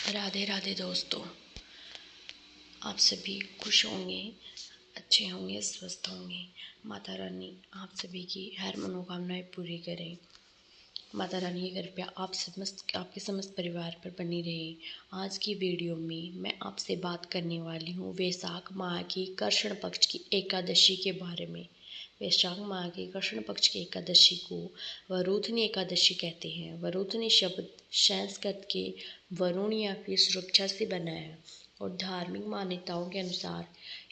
राधे राधे दोस्तों, आप सभी खुश होंगे, अच्छे होंगे, स्वस्थ होंगे। माता रानी आप सभी की हर मनोकामनाएं पूरी करें। माता रानी की कृपा आपके समस्त परिवार पर बनी रहे। आज की वीडियो में मैं आपसे बात करने वाली हूँ वैशाख माह की कृष्ण पक्ष की एकादशी के बारे में। वैशाख माह की कृष्ण पक्ष की एकादशी को वरुथनी एकादशी कहते हैं। वरुथनी शब्द संस्कृत के वरुण या फिर सुरक्षा से बना है और धार्मिक मान्यताओं के अनुसार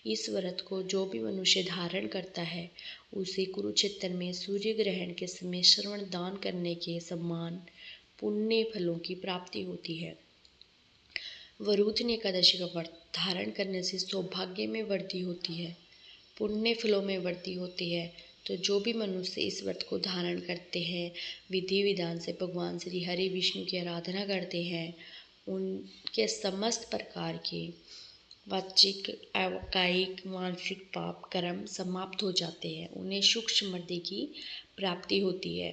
इस व्रत को जो भी मनुष्य धारण करता है उसे कुरुक्षेत्र में सूर्य ग्रहण के समय श्रवण दान करने के समान पुण्य फलों की प्राप्ति होती है। वरुथनी एकादशी का व्रत धारण करने से सौभाग्य में वृद्धि होती है, पुण्य फलों में वृद्धि होती है। तो जो भी मनुष्य इस व्रत को धारण करते हैं, विधि विधान से भगवान श्री हरि विष्णु की आराधना करते हैं, उनके समस्त प्रकार के वाचिक कायिक मानसिक पाप कर्म समाप्त हो जाते हैं। उन्हें सुख समृद्धि की प्राप्ति होती है।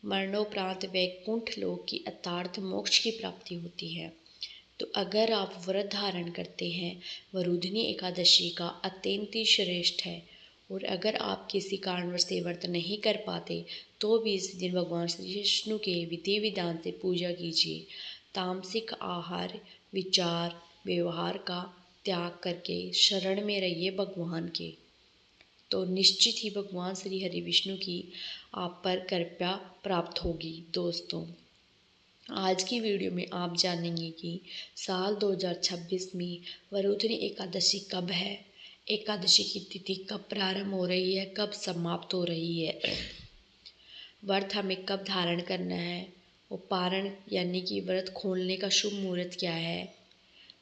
मरणोपरांत वैकुंठ लोक की अतार्थ मोक्ष की प्राप्ति होती है। तो अगर आप व्रत धारण करते हैं, वरुधनी एकादशी का अत्यंत ही श्रेष्ठ है। और अगर आप किसी कारणवश से व्रत नहीं कर पाते तो भी इस दिन भगवान श्री विष्णु के विधि विधान से पूजा कीजिए। तामसिक आहार विचार व्यवहार का त्याग करके शरण में रहिए भगवान के, तो निश्चित ही भगवान श्री हरि विष्णु की आप पर कृपा प्राप्त होगी। दोस्तों, आज की वीडियो में आप जानेंगे कि साल 2026 में वरुथनी एकादशी कब है, एकादशी की तिथि कब प्रारंभ हो रही है, कब समाप्त हो रही है, व्रत हमें कब धारण करना है, और पारण यानी कि व्रत खोलने का शुभ मुहूर्त क्या है,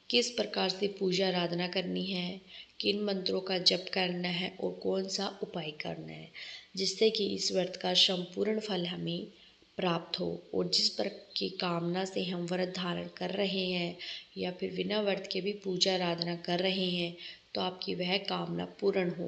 किस प्रकार से पूजा आराधना करनी है, किन मंत्रों का जप करना है और कौन सा उपाय करना है, जिससे कि इस व्रत का संपूर्ण फल हमें प्राप्त हो। और जिस पर की कामना से हम व्रत धारण कर रहे हैं या फिर बिना व्रत के भी पूजा आराधना कर रहे हैं तो आपकी वह कामना पूर्ण हो।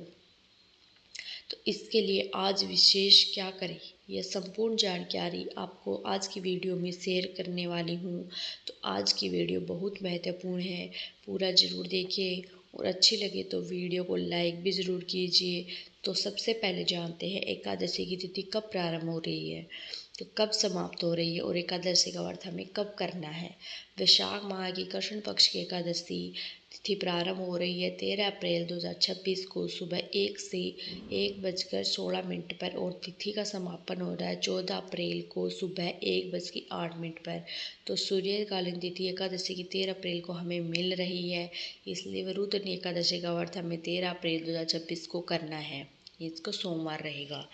तो इसके लिए आज विशेष क्या करें, यह संपूर्ण जानकारी आपको आज की वीडियो में शेयर करने वाली हूँ। तो आज की वीडियो बहुत महत्वपूर्ण है, पूरा ज़रूर देखिए और अच्छी लगे तो वीडियो को लाइक भी ज़रूर कीजिए। तो सबसे पहले जानते हैं एकादशी की तिथि कब प्रारंभ हो रही है, तो कब समाप्त हो रही है और एकादशी का व्रत हमें कब करना है। वैशाख माह की कृष्ण पक्ष की एकादशी तिथि प्रारंभ हो रही है 13 अप्रैल 2026 को सुबह 1 से 1:16 पर और तिथि का समापन हो रहा है 14 अप्रैल को सुबह 1:08 पर। तो सूर्यकालीन तिथि एकादशी की 13 अप्रैल को हमें मिल रही है, इसलिए वरुथनी एकादशी का व्रत हमें 13 अप्रैल 2026 को करना है। इसको सोमवार रहेगा।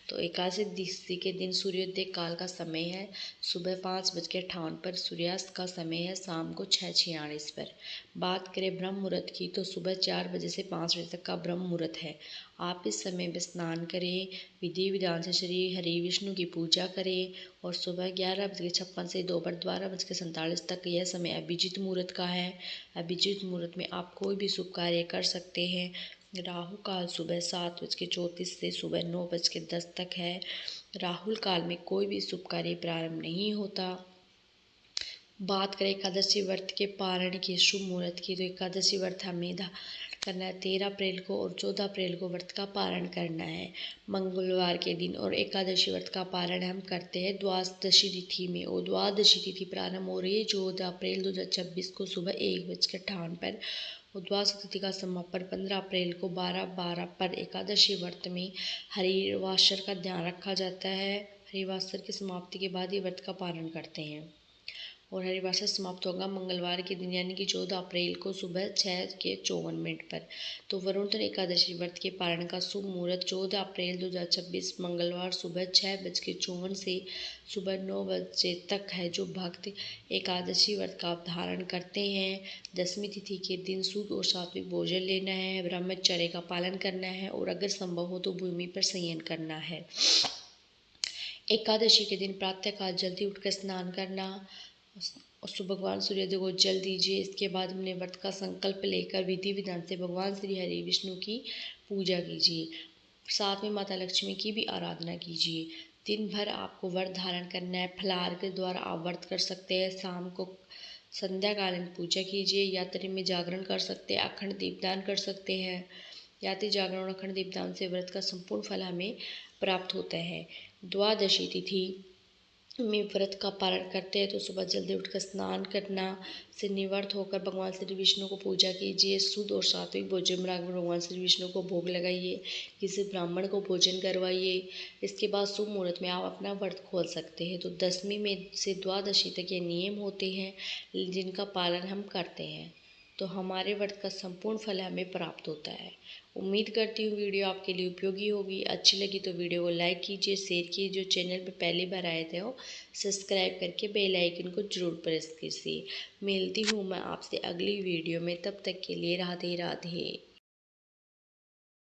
तो एकादशी के दिन सूर्योदय काल का समय है सुबह 5:58 पर, सूर्यास्त का समय है शाम को 6:46 पर। बात करें ब्रह्म मुहूर्त की तो सुबह 4 बजे से 5 बजे तक का ब्रह्म मुहूर्त है। आप इस समय में स्नान करें, विधि विधान से श्री हरि विष्णु की पूजा करें और सुबह 11:56 से दोपहर 12:47 तक यह समय अभिजीत मुहूर्त का है। अभिजीत मुहूर्त में आप कोई भी शुभ कार्य कर सकते हैं। राहु काल सुबह 7:34 से सुबह 9:10 तक है। राहुल काल में कोई भी शुभ कार्य प्रारंभ नहीं होता। बात करें एकादशी व्रत के पारण की शुभ मुहूर्त की, तो एकादशी व्रत हमें करना है 13 अप्रैल को और 14 अप्रैल को व्रत का पारण करना है मंगलवार के दिन। और एकादशी व्रत का पारण हम करते हैं द्वादशी तिथि में, और द्वादशी तिथि प्रारंभ हो रही है 14 अप्रैल 2026 को सुबह 1:58 पर। और द्वादशी तिथि का समापन 15 अप्रैल को 12:12 पर। एकादशी व्रत में हरिवासर का ध्यान रखा जाता है। हरिवासर की समाप्ति के बाद ही व्रत का पारण करते हैं और हरिवासर समाप्त होगा मंगलवार के दिन यानी कि 14 अप्रैल को सुबह 6:54 पर। तो वरुण एकादशी व्रत के पारण का शुभ मुहूर्त 14 अप्रैल 2026 मंगलवार सुबह 6:54 से सुबह 9 बजे तक है। जो भक्त एकादशी व्रत का धारण करते हैं, दसवीं तिथि के दिन शुद्ध और सात्विक भोजन लेना है, ब्रह्मचर्य का पालन करना है और अगर संभव हो तो भूमि पर शयन करना है। एकादशी के दिन प्रातःकाल जल्दी उठकर स्नान करना और भगवान सूर्योदय को जल दीजिए। इसके बाद हमने व्रत का संकल्प लेकर विधि विधान से भगवान श्री हरि विष्णु की पूजा कीजिए। साथ में माता लक्ष्मी की भी आराधना कीजिए। दिन भर आपको व्रत धारण करना है। फलाहार के द्वारा आप व्रत कर सकते हैं। शाम को संध्याकालीन पूजा कीजिए। यात्री में जागरण कर सकते हैं, अखंड दीपदान कर सकते हैं। यात्री जागरण और अखंड दीपदान से व्रत का संपूर्ण फल हमें प्राप्त होता है। द्वादशी तिथि में व्रत का पालन करते हैं तो सुबह जल्दी उठकर स्नान करना से निवृत्त होकर भगवान श्री विष्णु को पूजा कीजिए। शुद्ध और सात्विक भोजन बनाकर भगवान श्री विष्णु को भोग लगाइए। किसी ब्राह्मण को भोजन करवाइए। इसके बाद शुभ मुहूर्त में आप अपना व्रत खोल सकते हैं। तो दशमी में से द्वादशी तक ये नियम होते हैं जिनका पालन हम करते हैं तो हमारे व्रत का संपूर्ण फल हमें प्राप्त होता है। उम्मीद करती हूँ वीडियो आपके लिए उपयोगी होगी। अच्छी लगी तो वीडियो को लाइक कीजिए, शेयर कीजिए। जो चैनल पर पहली बार आए थे वो सब्सक्राइब करके बेल आइकन को जरूर प्रेस कीजिए। मिलती हूँ मैं आपसे अगली वीडियो में, तब तक के लिए राधे राधे।